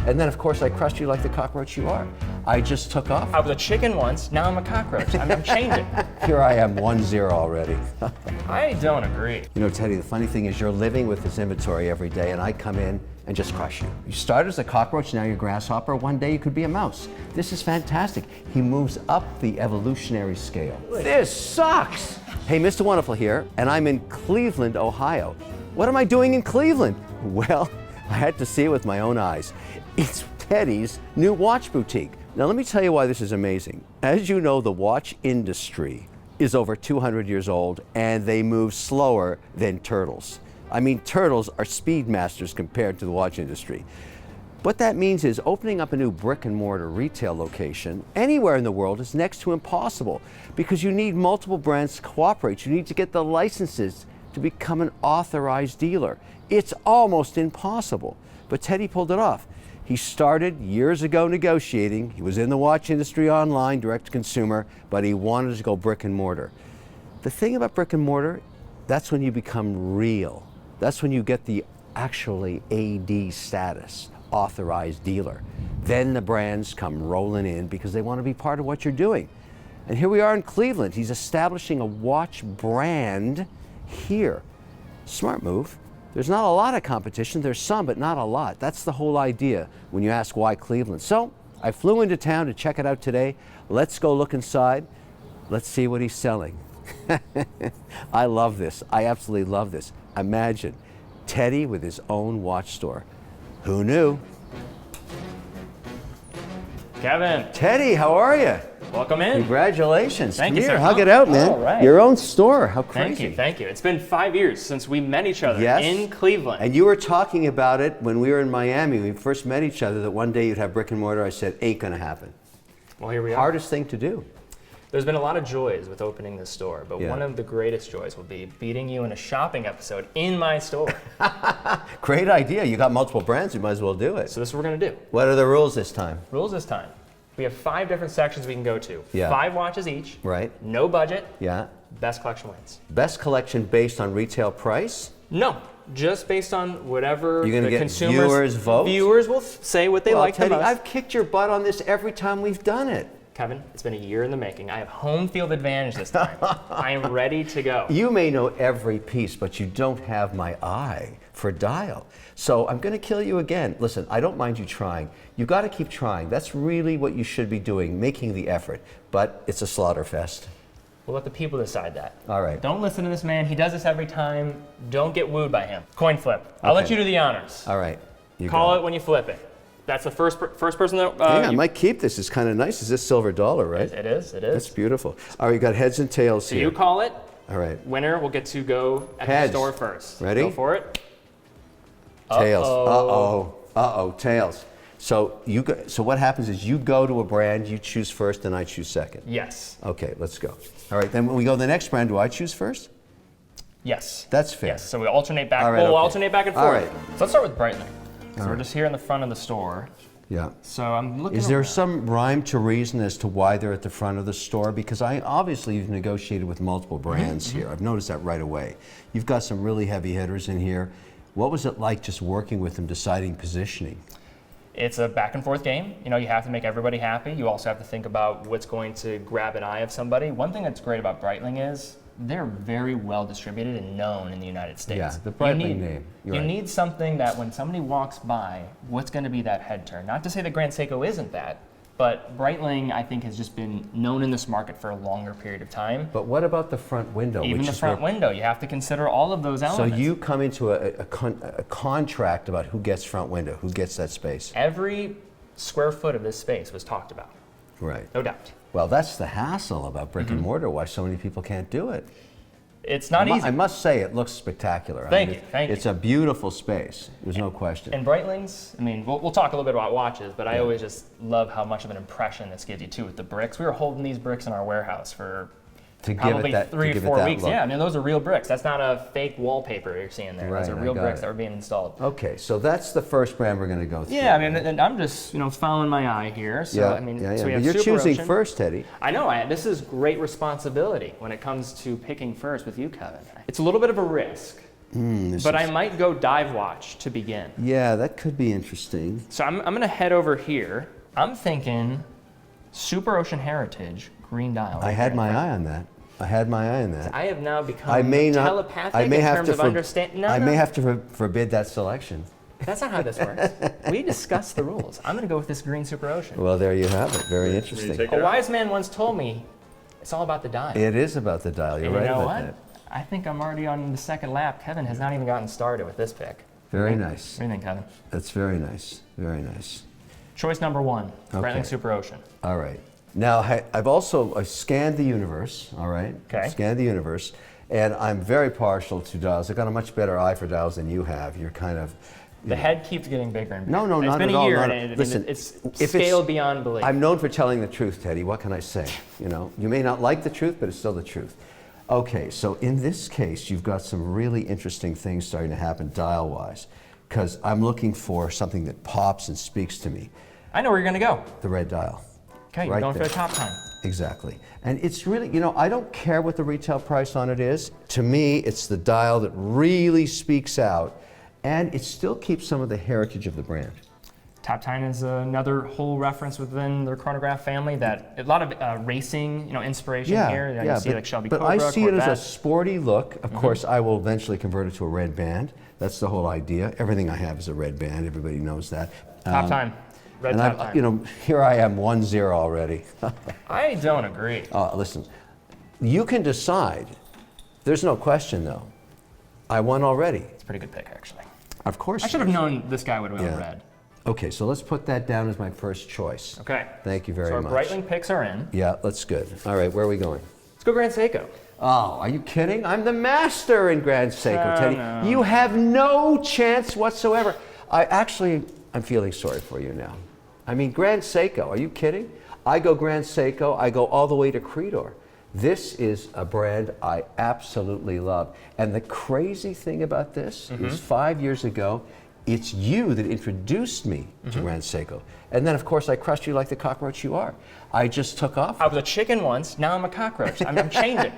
And then, of course, I crushed you like the cockroach you are. I just took off. I was a chicken once, now I'm a cockroach. I'm changing. Here I am, 1-0 already. I don't agree. You know, Teddy, the funny thing is you're living with this inventory every day, and I come in and just crush you. You start as a cockroach, now you're a grasshopper. One day you could be a mouse. This is fantastic. He moves up the evolutionary scale. This sucks. Hey, Mr. Wonderful here, and I'm in Cleveland, Ohio. What am I doing in Cleveland? Well, I had to see it with my own eyes. It's Teddy's new watch boutique. Now let me tell you why this is amazing. As you know, the watch industry is over 200 years old, and they move slower than turtles. I mean, turtles are speed masters compared to the watch industry. What that means is opening up a new brick and mortar retail location anywhere in the world is next to impossible because you need multiple brands to cooperate. You need to get the licenses to become an authorized dealer. It's almost impossible, but Teddy pulled it off. He started years ago negotiating. He was in the watch industry online, direct to consumer, but he wanted to go brick and mortar. The thing about brick and mortar, that's when you become real. That's when you get the actually AD status, authorized dealer. Then the brands come rolling in because they want to be part of what you're doing. And here we are in Cleveland. He's establishing a watch brand here. Smart move. There's not a lot of competition. There's some, but not a lot. That's the whole idea when you ask why Cleveland. So I flew into town to check it out today. Let's go look inside. Let's see what he's selling. I love this. I absolutely love this. Imagine Teddy with his own watch store. Who knew? Kevin. Teddy, how are you? Welcome in. Congratulations. Thank Come you, here, sir. hug it out, man. All right. Your own store. How crazy. Thank you. It's been 5 years since we met each other in Cleveland. And you were talking about it when we were in Miami, when we first met each other, that one day you'd have brick and mortar. I said, ain't gonna happen. Well, here we are. Hardest thing to do. There's been a lot of joys with opening this store, but one of the greatest joys will be beating you in a shopping episode in my store. Great idea. You got multiple brands, you might as well do it. So this is what we're gonna do. What are the rules this time? Rules this time. We have 5 different sections we can go to. Yeah. 5 watches each. Right. No budget. Yeah. Best collection wins. Best collection based on retail price? No, just based on whatever You're gonna the get consumers viewers vote? Viewers will say what they like Teddy, the most. I've kicked your butt on this every time we've done it. Kevin, it's been a year in the making. I have home field advantage this time. I am ready to go. You may know every piece, but you don't have my eye for dial. So I'm going to kill you again. Listen, I don't mind you trying. You got to keep trying. That's really what you should be doing, making the effort. But it's a slaughter fest. We'll let the people decide that. All right. Don't listen to this man. He does this every time. Don't get wooed by him. Coin flip. I'll let you do the honors. All right. Call it when you flip it. That's the first person that. I might keep this. It's kind of nice. Is this silver dollar, right? It is. That's beautiful. All right, you got heads and tails So here. you call it. All right. Winner will get to go at Heads. the store first. Ready? Go for it. Tails. Uh-oh. Tails. So so what happens is you go to a brand, you choose first, and I choose second. Yes. Okay, let's go. All right, then when we go to the next brand, do I choose first? Yes. That's fair. Yes. So we alternate back. All right, We'll okay. alternate back and forth. All right. So let's start with Breitling. So we're just here in the front of the store. Yeah. So I'm looking. Is there around. some rhyme to reason as to why they're at the front of the store? Because obviously you've negotiated with multiple brands here. I've noticed that right away. You've got some really heavy hitters in here. What was it like just working with them, deciding positioning? It's a back and forth game. You know, you have to make everybody happy. You also have to think about what's going to grab an eye of somebody. One thing that's great about Breitling is they're very well distributed and known in the United States. Yeah, the Breitling name. You need something that when somebody walks by, what's going to be that head turn? Not to say that Grand Seiko isn't that, but Breitling, I think, has just been known in this market for a longer period of time. But what about the front window? Even the front window, you have to consider all of those elements. So you come into a contract about who gets front window, who gets that space. Every square foot of this space was talked about. Right. No doubt. Well, that's the hassle about brick and mortar, why so many people can't do it. It's not easy. I must say, it looks spectacular. Thank you. It's a beautiful space. There's no question. And Breitling's, I mean, we'll talk a little bit about watches, but I always just love how much of an impression this gives you too with the bricks. We were holding these bricks in our warehouse for probably 3 or 4 weeks. Yeah, I mean, those are real bricks. That's not a fake wallpaper you're seeing there. Right, those are real bricks that were being installed. Okay, so that's the first brand we're going to go through. Yeah, I mean, and I'm just, following my eye here. So, I mean, so we have but you're Super choosing Ocean. first, Teddy. I know, this is great responsibility when it comes to picking first with you, Kevin. It's a little bit of a risk, But I might go dive watch to begin. Yeah, that could be interesting. So I'm going to head over here. I'm thinking Super Ocean Heritage green dial. I had my eye on that. I have now become telepathic in terms of understanding. I may have to forbid that selection. That's not how this works. We discussed the rules. I'm going to go with this green Super Ocean. Well, there you have it. Very interesting. A wise man once told me, it's all about the dial. It is about the dial. You're right about that. I think I'm already on the second lap. Kevin has not even gotten started with this pick. Very nice. What do you think, Kevin? That's very nice. Very nice. Choice number 1, Breitling Super Ocean. All right. Now, I've scanned the universe, all right? Okay. Scanned the universe, and I'm very partial to dials. I've got a much better eye for dials than you have. You're kind of... The head keeps getting bigger and bigger. No, not at all. It's been a year, and listen, it's scaled beyond belief. I'm known for telling the truth, Teddy. What can I say? You may not like the truth, but it's still the truth. Okay, so in this case, you've got some really interesting things starting to happen dial-wise, because I'm looking for something that pops and speaks to me. I know where you're going to go. The red dial. Okay, you're going for the top time. Exactly. And it's really, I don't care what the retail price on it is. To me, it's the dial that really speaks out, and it still keeps some of the heritage of the brand. Top Time is another whole reference within their chronograph family that a lot of racing, inspiration here. You see like Shelby Cobra, I see Corvette. it as a sporty look. Of course, I will eventually convert it to a red band. That's the whole idea. Everything I have is a red band. Everybody knows that. Top Time. Red and Top Time. Here I am 1-0 already. I don't agree. Listen, you can decide. There's no question, though. I won already. It's a pretty good pick, actually. Of course. I should have known this guy would have been red. Okay, so let's put that down as my first choice. Okay. Thank you very much. So our Breitling picks are in. Yeah, that's good. All right, where are we going? Let's go Grand Seiko. Oh, are you kidding? I'm the master in Grand Seiko, Teddy. No. You have no chance whatsoever. I'm feeling sorry for you now. I mean, Grand Seiko, are you kidding? I go Grand Seiko, I go all the way to Creedor. This is a brand I absolutely love. And the crazy thing about this is 5 years ago, it's you that introduced me to Grand Seiko. And then, of course, I crushed you like the cockroach you are. I just took off. I was a chicken once, now I'm a cockroach. I'm changing.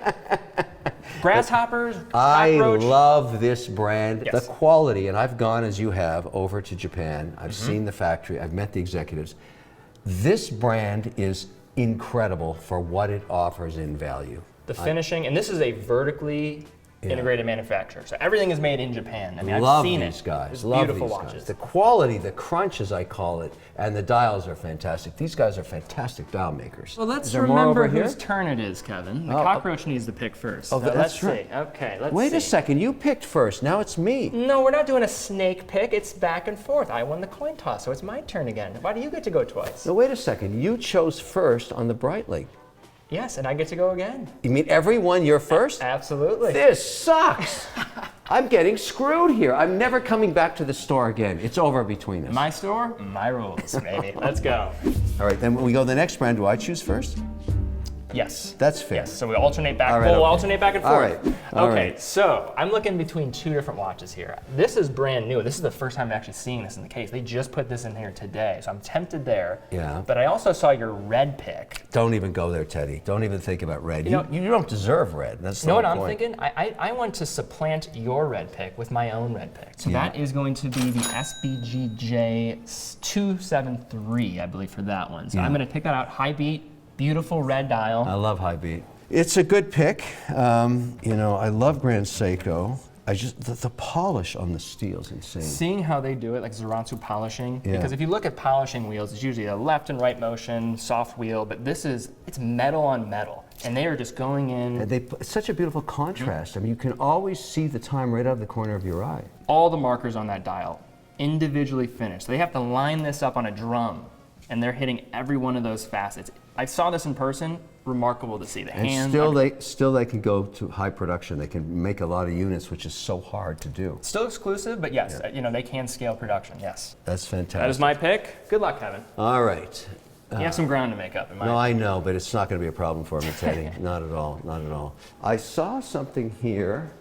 Grasshoppers, cockroach. I love this brand, Yes. the quality, and I've gone, as you have, over to Japan. I've seen the factory, I've met the executives. This brand is incredible for what it offers in value. The finishing, and this is a vertically integrated manufacturer. So everything is made in Japan. I mean, Love I've seen these it. guys. It's Love beautiful these watches. guys. The quality, the crunch, as I call it, and the dials are fantastic. These guys are fantastic dial makers. Well, let's Is there more remember over whose here? turn it is, Kevin. The cockroach needs to pick first. Oh, Now, that's right. See. Okay, let's Wait see. a second, you picked first. Now it's me. No, we're not doing a snake pick. It's back and forth. I won the coin toss, so it's my turn again. Why do you get to go twice? No, wait a second. You chose first on the Breitling. Yes, and I get to go again. You mean every one you're first? Absolutely. This sucks. I'm getting screwed here. I'm never coming back to the store again. It's over between us. My store, my rules, baby. Let's go. All right, then when we go to the next brand, do I choose first? Yes. That's fair. Yes, so we alternate back. All right, We'll okay. alternate back and forth. All right. All okay, right. so I'm looking between two different watches here. This is brand new. This is the first time I'm actually seeing this in the case. They just put this in here today, so I'm tempted there. Yeah. But I also saw your red pick. Don't even go there, Teddy. Don't even think about red. You know- You don't deserve red. That's the You know what whole I'm point. thinking? I want to supplant your red pick with my own red pick. So Yeah. that is going to be the SBGJ 273, I believe, for that one. So I'm going to pick that out. High beat, beautiful red dial. I love high beat. It's a good pick. I love Grand Seiko. The polish on the steel is insane. Seeing how they do it, like Zaratsu polishing, Yeah. because if you look at polishing wheels, it's usually a left and right motion, soft wheel, but it's metal on metal, and they are just going in. And it's such a beautiful contrast. I mean, you can always see the time right out of the corner of your eye. All the markers on that dial, individually finished. So they have to line this up on a drum, and they're hitting every one of those facets. I saw this in person, remarkable to see. The And hands. still they can go to high production. They can make a lot of units, which is so hard to do. Still exclusive, but yes, they can scale production, yes. That's fantastic. That is my pick. Good luck, Kevin. All right. You have some ground to make up in my No, I know, but it's not going to be a problem for me, Teddy. Not at all. Not at all. I saw something here.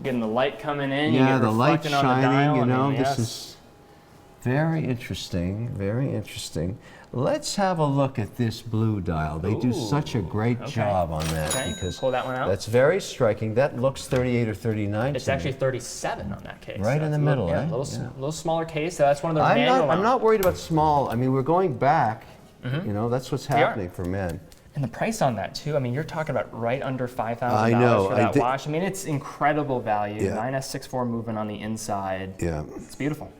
Getting the light coming in, Yeah, you get the light reflecting on the dial. shining. I mean, This yes. is. Very interesting, very interesting. Let's have a look at this blue dial. They do such a great job on that. Because pull that one out. That's very striking. That looks 38 or 39. It's actually 37 on that case. Right in the middle, a little smaller case. So that's one of the manual. I'm not worried about small. I mean, we're going back. You know, that's what's happening for men. And the price on that too, I mean, you're talking about right under $5,000 I know. for that watch. I mean, it's incredible value. Yeah. 9S64 movement on the inside. Yeah. It's beautiful.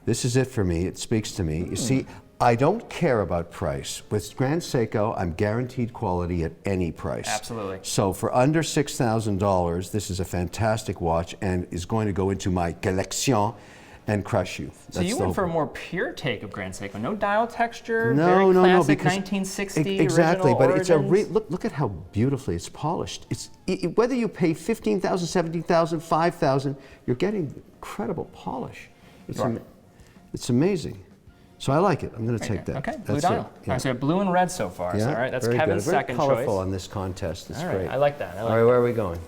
This is it for me. It speaks to me. You see, I don't care about price. With Grand Seiko, I'm guaranteed quality at any price. Absolutely. So for under $6,000, this is a fantastic watch and is going to go into my collection and crush you. So you went for a more pure take of Grand Seiko. No dial texture, no, very classic because 1960 exactly, original but origins. it's look at how beautifully it's polished. It's whether you pay $15,000, $17,000, $5,000, you're getting incredible polish. It's amazing. So I like it. I'm going to take that. Okay, blue dial. Yeah. All right, so blue and red so far. Yeah, So, all right, that's very Kevin's good. second Very colorful choice. on this contest. It's All right, great. I like that. All right, where are we going?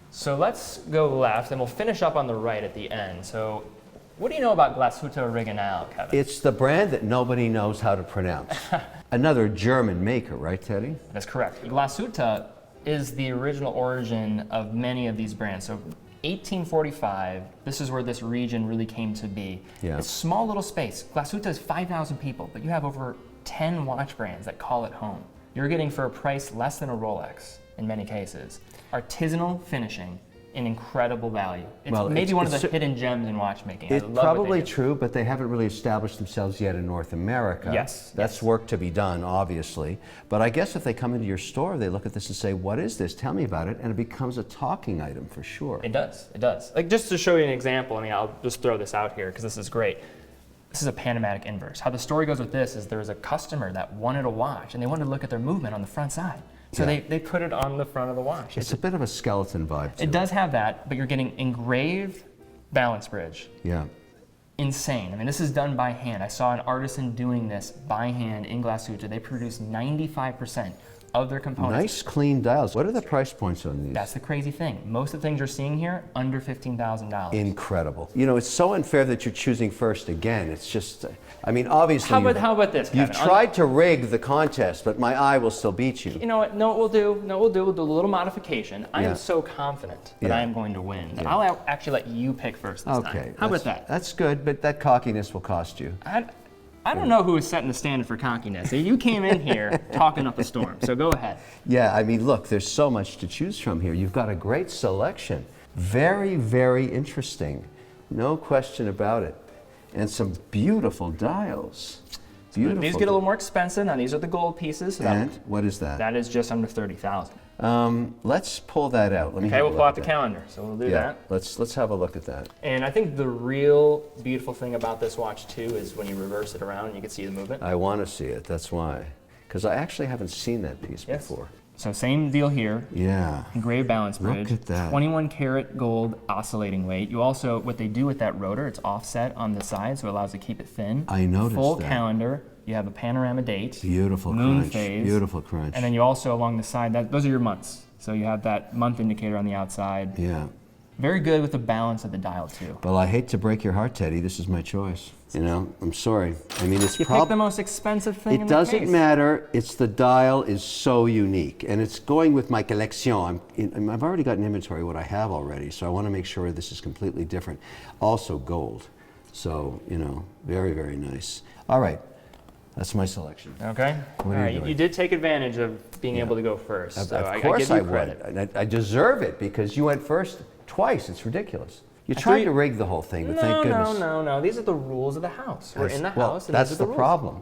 So let's go left, and we'll finish up on the right at the end. So what do you know about Glashütte Original, Kevin? It's the brand that nobody knows how to pronounce. Another German maker, right, Teddy? That's correct. Glashütte is the original origin of many of these brands. So 1845, this is where this region really came to be. Yeah. It's a small little space. Glashütte is 5,000 people, but you have over 10 watch brands that call it home. You're getting for a price less than a Rolex in many cases. Artisanal finishing and incredible value. It's maybe one of the hidden gems in watchmaking. It's probably true, but they haven't really established themselves yet in North America. Yes. That's work to be done, obviously. But I guess if they come into your store, they look at this and say, what is this? Tell me about it. And it becomes a talking item for sure. It does. It does. Like, just to show you an example, I mean, I'll just throw this out here because this is great. This is a Panamatic inverse. How the story goes with this is there was a customer that wanted a watch and they wanted to look at their movement on the front side. So they put it on the front of the watch. It's a bit of a skeleton vibe to it. It does have that, but you're getting engraved balance bridge. Yeah. Insane. I mean, this is done by hand. I saw an artisan doing this by hand in Glashütte. They produce 95% of their components. Nice, clean dials. What are the price points on these? That's the crazy thing. Most of the things you're seeing here, under $15,000. Incredible. You know, it's so unfair that you're choosing first again. It's just, I mean, obviously. How about this, Kevin? You've tried to rig the contest, but my eye will still beat you. You know what? No, we'll do a little modification. I am so confident that I am going to win that I'll actually let you pick first this time. How about that? That's good, but that cockiness will cost you. I don't know who is setting the standard for cockiness. You came in here talking up a storm, so go ahead. Yeah, I mean, look, there's so much to choose from here. You've got a great selection. Very, very interesting. No question about it. And some beautiful dials. Beautiful. These get a little more expensive. Now, these are the gold pieces. So and what is that? That is just under $30,000. Let's pull that out. Let me we'll pull out the calendar. So we'll do that. Let's have a look at that. And I think the real beautiful thing about this watch too is when you reverse it around, you can see the movement. I want to see it. That's why, because I actually haven't seen that piece before. So same deal here. Yeah. Engraved balance bridge. Look at that. 21 karat gold oscillating weight. You also, what they do with that rotor, it's offset on the side, so it allows to keep it thin. I noticed Full that. calendar. You have a panorama date. Beautiful moon crunch. phase. Beautiful crunch. And then you also, along the side, those are your months. So you have that month indicator on the outside. Yeah. Very good with the balance of the dial too. Well, I hate to break your heart, Teddy. This is my choice. You know, I'm sorry. I mean, it's you picked the most expensive thing in the case. It doesn't matter. It's the dial is so unique, and it's going with my collection. I've already got an inventory of what I have already, so I want to make sure this is completely different. Also gold. So, you know, very, very nice. All right. That's my selection. Okay. What are you doing? You did take advantage of being able to go first. Of so course I I give you credit. would. I deserve it because you went first twice. It's ridiculous. You tried to rig the whole thing, but thank goodness. No. These are the rules of the house. We're in the house, and that's these are the rules. problem.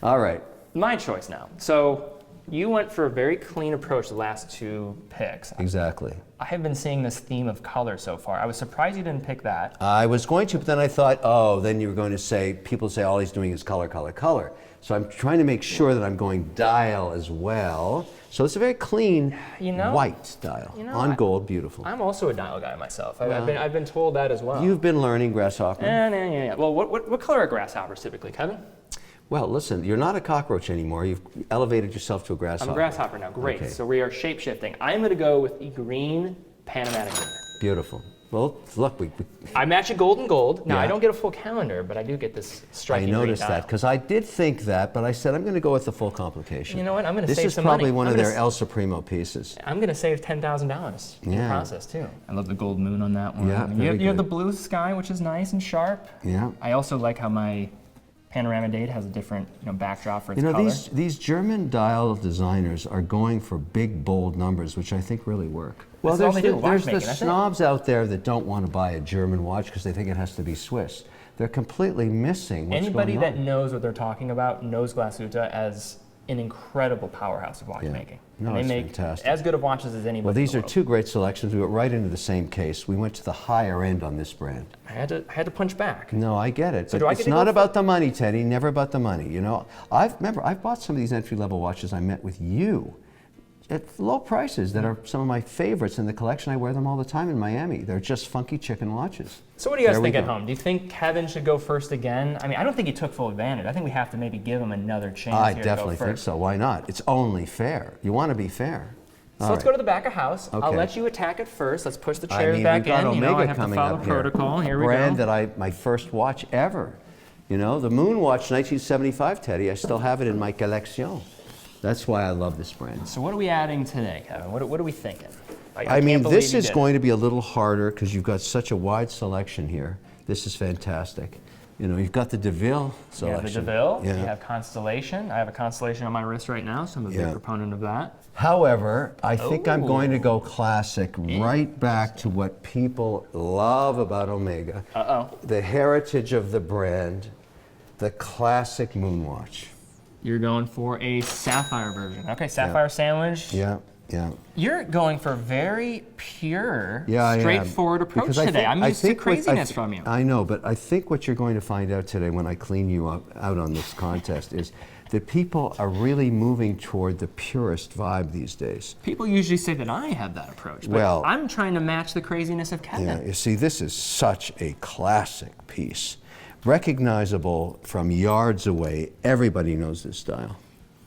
All right. My choice now. So you went for a very clean approach the last two picks. Exactly. I have been seeing this theme of color so far. I was surprised you didn't pick that. I was going to, but then I thought, oh, then you were going to say, people say all he's doing is color, color, color. So I'm trying to make sure that I'm going dial as well. So it's a very clean white dial on gold, beautiful. I'm also a dial guy myself. I've been told that as well. You've been learning, Grasshopper. Yeah. Well, what color are grasshoppers typically, Kevin? Well, listen, you're not a cockroach anymore. You've elevated yourself to a grasshopper. I'm a grasshopper now. Great. Okay. So we are shape-shifting. I'm going to go with the green Panamatic. Beautiful. Well, look, I match it gold and gold. Now, Yeah. I don't get a full calendar, but I do get this striking green noticed dial. that, because I did think that, but I said I'm going to go with the full complication. You know what? I'm going to save some This is money. probably one of their El Supremo pieces. I'm going to save $10,000 in the process, too. I love the gold moon on that one. Yeah, you have the blue sky, which is nice and sharp. Yeah. I also like how my panorama date has a different backdrop for its color. These German dial designers are going for big, bold numbers, which I think really work. Well, there's the snobs out there that don't want to buy a German watch because they think it has to be Swiss. They're completely missing what's Anybody going on. that knows what they're talking about knows Glashütte as an incredible powerhouse of watchmaking. No, and they it's make fantastic. as good of watches as anybody. Well, these in are the world. two great selections. We went right into the same case. We went to the higher end on this brand. I had to punch back. No, I get it. So but do I it's get to not go about the money, Teddy. Never about the money. You know, I've bought some of these entry-level watches I met with you at low prices that are some of my favorites in the collection. I wear them all the time in Miami. They're just funky chicken watches. So what do you guys think at home? Do you think Kevin should go first again? I mean, I don't think he took full advantage. I think we have to maybe give him another chance I here definitely to go think first. so. Why not? It's only fair. You want to be fair. So let's go to the back of house. I'll let you attack it first. Let's push the chairs back we've got in. Omega I have to coming follow up protocol. Here we go. Brand that my first watch ever. You know, the Moon Watch 1975, Teddy. I still have it in my collection. That's why I love this brand. So what are we adding today, Kevin? What are we thinking? I mean, this is going to be a little harder because you've got such a wide selection here. This is fantastic. You know, you've got the DeVille selection. You have the DeVille. Yeah. You have Constellation. I have a Constellation on my wrist right now, so I'm a big proponent of that. However, I think I'm going to go classic right back to what people love about Omega. The heritage of the brand, the classic Moonwatch. You're going for a sapphire version. Okay, sapphire sandwich. Yeah, yeah. You're going for very pure, Yeah, straightforward approach today. I'm used to craziness from you. I know, but I think what you're going to find out today when I clean you out on this contest is that people are really moving toward the purest vibe these days. People usually say that I have that approach, but well, I'm trying to match the craziness of Kevin. Yeah, you see, this is such a classic piece. Recognizable from yards away. Everybody knows this style.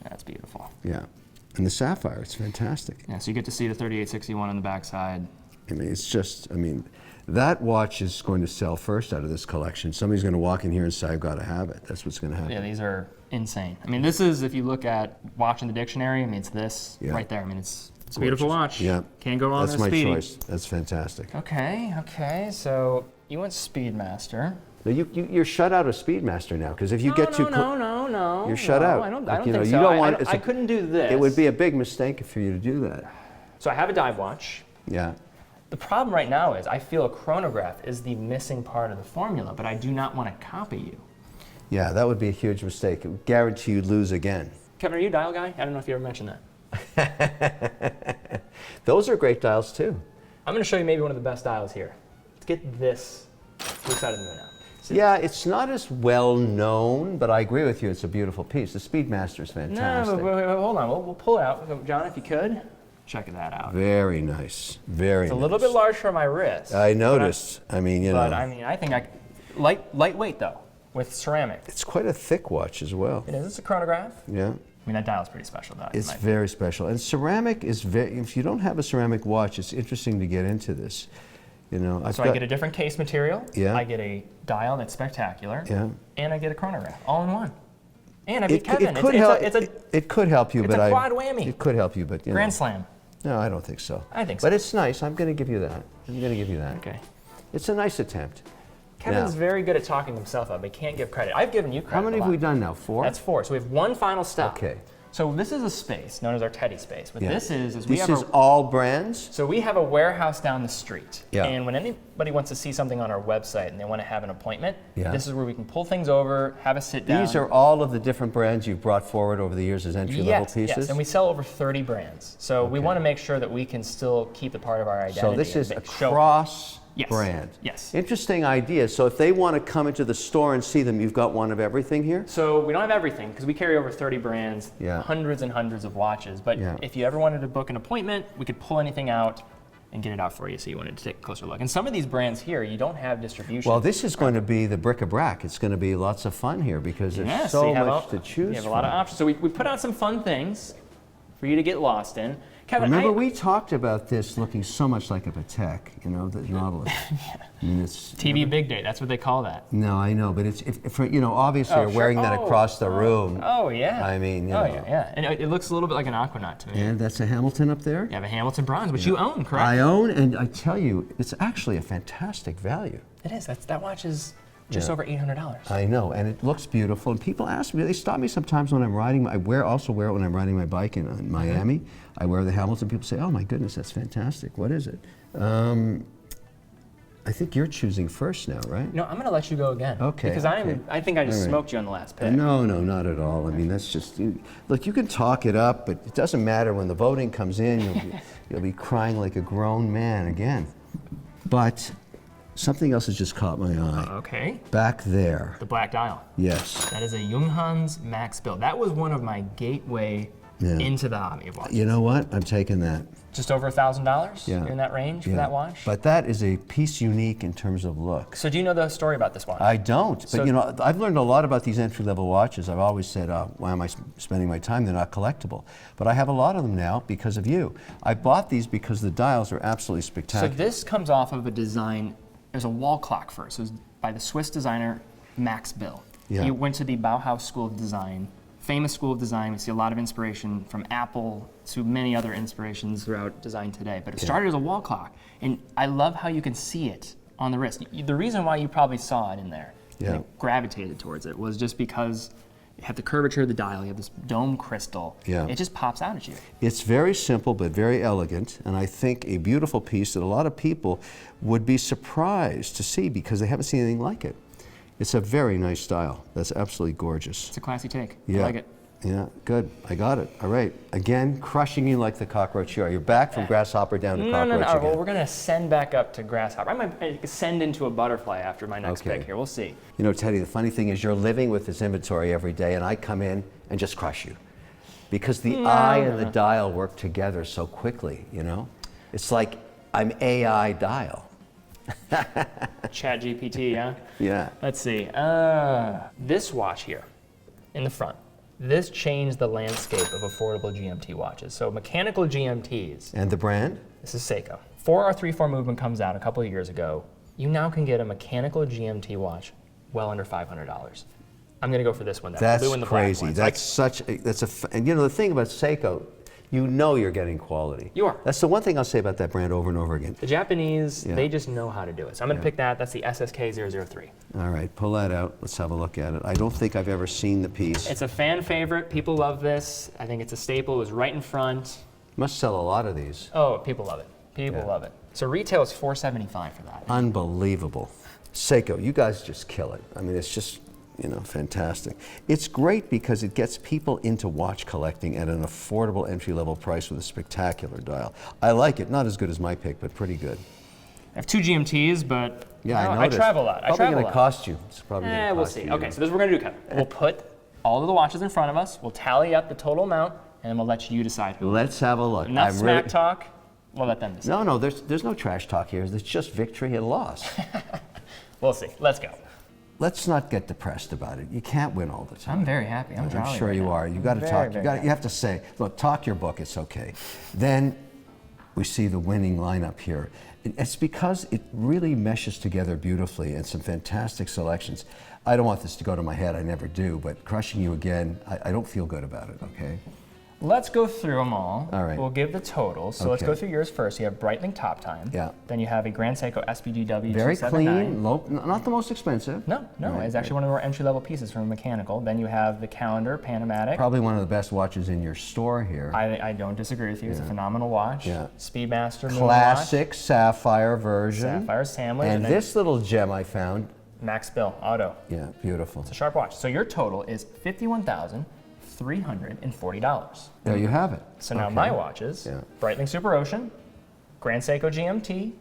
That's beautiful. Yeah. And the sapphire, it's fantastic. Yeah, so you get to see the 3861 on the backside. I mean, it's just, I mean, that watch is going to sell first out of this collection. Somebody's going to walk in here and say, I've got to have it. That's what's going to happen. Yeah, these are insane. I mean, this is, if you look at watch in the dictionary, I mean, it's this right there. I mean, it's a beautiful watch. Yeah. Can't go wrong with That's my Speedy. choice. That's fantastic. Okay, so you went Speedmaster. So you're shut out of Speedmaster now, because if you get too close, no, you're shut out. I don't think so. You don't want. I couldn't do this. It would be a big mistake for you to do that. So I have a dive watch. Yeah. The problem right now is I feel a chronograph is the missing part of the formula, but I do not want to copy you. Yeah, that would be a huge mistake. It would guarantee you'd lose again. Kevin, are you a dial guy? I don't know if you ever mentioned that. Those are great dials too. I'm going to show you maybe one of the best dials here. Let's get this side of the moon out. Yeah, it's not as well known, but I agree with you. It's a beautiful piece. The Speedmaster is fantastic. No, wait, hold on. We'll pull it out. John, if you could, check that out. Very nice. Very nice. It's a little bit large for my wrist. I noticed. I mean, you know. But I mean, I think lightweight though, with ceramic. It's quite a thick watch as well. It is. It's a chronograph. Yeah. I mean, that dial's pretty special though. It's very special. And ceramic is very, if you don't have a ceramic watch, it's interesting to get into this. You know, I get a different case material. Yeah. I get a dial that's spectacular. Yeah. And I get a chronograph, all in one. And I beat Kevin. It could help you, it's but a quad whammy. It could help you, but you Grand know. slam. No, I don't think so. I think so. But it's nice. I'm going to give you that. I'm going to give you that. Okay. It's a nice attempt. Kevin's very good at talking himself up. He can't give credit. I've given you credit. How many have we done now? 4? That's 4. So we have one final stop. Okay. So this is a space known as our Teddy space. What this is this is all brands? So we have a warehouse down the street. Yeah. And when anybody wants to see something on our website and they want to have an appointment, yeah. this is where we can pull things over, have a sit down. These are all of the different brands you've brought forward over the years as entry-level pieces? Yes, and we sell over 30 brands. So we want to make sure that we can still keep it part of our identity. So this is a cross brand. Yes. Interesting idea. So if they want to come into the store and see them, you've got one of everything here? So we don't have everything because we carry over 30 brands, hundreds and hundreds of watches. But if you ever wanted to book an appointment, we could pull anything out and get it out for you so you wanted to take a closer look. And some of these brands here, you don't have distribution. Well, this is going to be the bric-a-brac. It's going to be lots of fun here because there's so much to choose from. You have a lot of options. So we put out some fun things. for you to get lost in. Kevin, remember we talked about this looking so much like a Patek, you know, the Nautilus. Yeah. I mean, it's TV Big Day, that's what they call that. No, I know, but it's for, you know, obviously you're wearing that across the room. Oh yeah. I mean, you know. Yeah. And it looks a little bit like an Aquanaut to me. And that's a Hamilton up there? You have a Hamilton bronze, which you own, correct? I own, and I tell you, it's actually a fantastic value. It is. That watch is just over $800. I know, and it looks beautiful. And people ask me, they stop me sometimes when I'm riding. I also wear it when I'm riding my bike in Miami. I wear the Hamilton. People say, "Oh my goodness, that's fantastic. What is it?" I think you're choosing first now, right? No, I'm going to let you go again. Okay. Because I think I just smoked you on the last pick. No, not at all. I mean, that's just look. You can talk it up, but it doesn't matter when the voting comes in. You'll be crying like a grown man again. But something else has just caught my eye. Okay. Back there. The black dial. Yes. That is a Junghans Max Bill. That was one of my gateway into the hobby of watches. You know what? I'm taking that. Just over $1,000? Yeah. You're in that range for that watch? But that is a piece unique in terms of look. So do you know the story about this watch? I don't, but you know, I've learned a lot about these entry-level watches. I've always said, why am I spending my time? They're not collectible. But I have a lot of them now because of you. I bought these because the dials are absolutely spectacular. So this comes off of a design, there's a wall clock first. It was by the Swiss designer Max Bill. Yeah. He went to the Bauhaus School of Design, famous school of design. We see a lot of inspiration from Apple to many other inspirations throughout design today. But it started as a wall clock. And I love how you can see it on the wrist. The reason why you probably saw it in there, and gravitated towards it, was just because you have the curvature of the dial, you have this dome crystal. Yeah. It just pops out at you. It's very simple but very elegant, and I think a beautiful piece that a lot of people would be surprised to see because they haven't seen anything like it. It's a very nice style. That's absolutely gorgeous. It's a classy take. Yeah. I like it. Yeah, good. I got it. All right. Again, crushing you like the cockroach you are. You're back from grasshopper down to cockroach No. again. Well, we're going to send back up to grasshopper. I might ascend into a butterfly after my next pick here. We'll see. You know, Teddy, the funny thing is you're living with this inventory every day, and I come in and just crush you. Because the eye and the dial work together so quickly, you know? It's like I'm AI dial. Chat GPT, yeah? Yeah. Let's see. This watch here in the front. This changed the landscape of affordable GMT watches. So mechanical GMTs. And the brand? This is Seiko. 4R34 movement comes out a couple of years ago. You now can get a mechanical GMT watch well under $500. I'm going to go for this one. That's crazy. That's and you know the thing about Seiko, you know you're getting quality. You are. That's the one thing I'll say about that brand over and over again. The Japanese, they just know how to do it. So I'm going to pick that. That's the SSK003. All right, pull that out. Let's have a look at it. I don't think I've ever seen the piece. It's a fan favorite. People love this. I think it's a staple. It was right in front. Must sell a lot of these. Oh, people love it. People love it. So retail is $475 for that. Unbelievable. Seiko, you guys just kill it. I mean, it's just, you know, fantastic. It's great because it gets people into watch collecting at an affordable entry-level price with a spectacular dial. I like it. Not as good as my pick, but pretty good. I have two GMTs, but I travel a lot. Probably going to cost you. It's probably going to cost we'll see. you. Okay, so this is what we're going to do, Kevin. We'll put all of the watches in front of us. We'll tally up the total amount, and then we'll let you decide who. Let's have a look. Enough smack talk. We'll let them decide. No, there's no trash talk here. There's just victory and loss. We'll see. Let's go. Let's not get depressed about it. You can't win all the time. I'm very happy. I'm jolly. I'm sure you are. You got to talk. You have to say, look, talk your book. It's okay. Then we see the winning lineup here. It's because it really meshes together beautifully and some fantastic selections. I don't want this to go to my head. I never do. But crushing you again, I don't feel good about it. Okay. Let's go through them all. All right. We'll give the totals. So let's go through yours first. You have Breitling Top Time. Yeah. Then you have a Grand Seiko SPGW Very 279. clean, low, not the most expensive. No, it's actually one of our entry-level pieces from mechanical. Then you have the Calendar Panamatic. Probably one of the best watches in your store here. I don't disagree with you. It's a phenomenal watch. Yeah. Speedmaster Classic sapphire version. Sapphire Samley. And this little gem I found. Max Bill Auto. Yeah, beautiful. It's a sharp watch. So your total is $51,340. There you have it. So now my watches, Breitling Super Ocean, Grand Seiko GMT,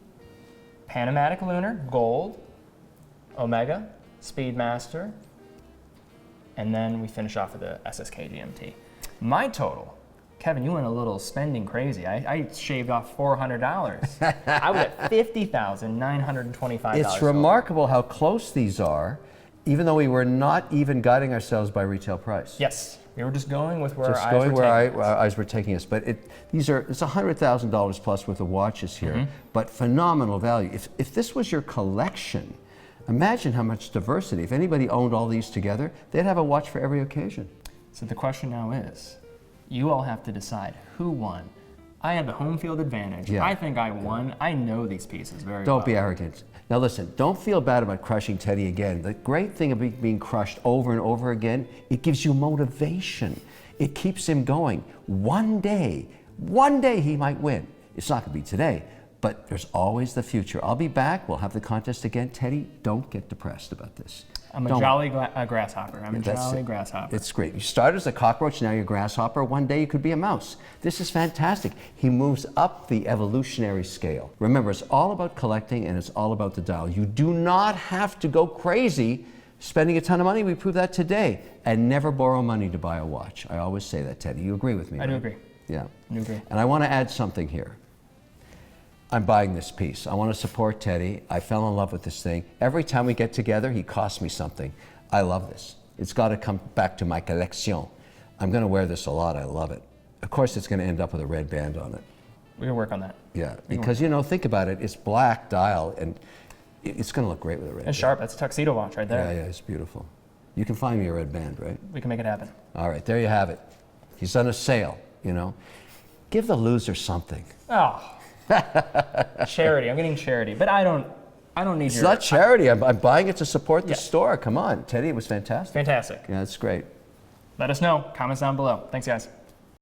Panamatic Lunar, Gold, Omega, Speedmaster, and then we finish off with the SSK GMT. My total, Kevin, you went a little spending crazy. I shaved off $400. I was at $50,925. It's remarkable how close these are, even though we were not even guiding ourselves by retail price. Yes. We were just going with where just our going eyes were where taking us. our eyes were taking us. But it's $100,000 plus worth of watches here, but phenomenal value. If this was your collection, imagine how much diversity. If anybody owned all these together, they'd have a watch for every occasion. So the question now is, you all have to decide who won. I had the home field advantage. Yeah. I think I won. I know these pieces very well. Don't be arrogant. Now listen, don't feel bad about crushing Teddy again. The great thing about being crushed over and over again, it gives you motivation. It keeps him going. One day he might win. It's not going to be today, but there's always the future. I'll be back. We'll have the contest again. Teddy, don't get depressed about this. I'm a jolly grasshopper. I'm a jolly grasshopper. It's great. You started as a cockroach, now you're a grasshopper. One day you could be a mouse. This is fantastic. He moves up the evolutionary scale. Remember, it's all about collecting and it's all about the dial. You do not have to go crazy spending a ton of money. We proved that today. And never borrow money to buy a watch. I always say that, Teddy. You agree with me? I do agree. Yeah. I do agree. And I want to add something here. I'm buying this piece. I want to support Teddy. I fell in love with this thing. Every time we get together, he costs me something. I love this. It's got to come back to my collection. I'm going to wear this a lot. I love it. Of course, it's going to end up with a red band on it. We can work on that. Yeah, because, you know, think about it. It's black dial, and it's going to look great with a red band. It's sharp. That's a tuxedo watch right there. Yeah, it's beautiful. You can find me a red band, right? We can make it happen. All right, there you have it. He's on a sale, you know. Give the loser something. Oh. Charity. I'm getting charity, but I don't need It's not charity. I'm buying it to support the store. Come on, Teddy, it was fantastic. Fantastic. Yeah, it's great. Let us know. Comments down below. Thanks, guys.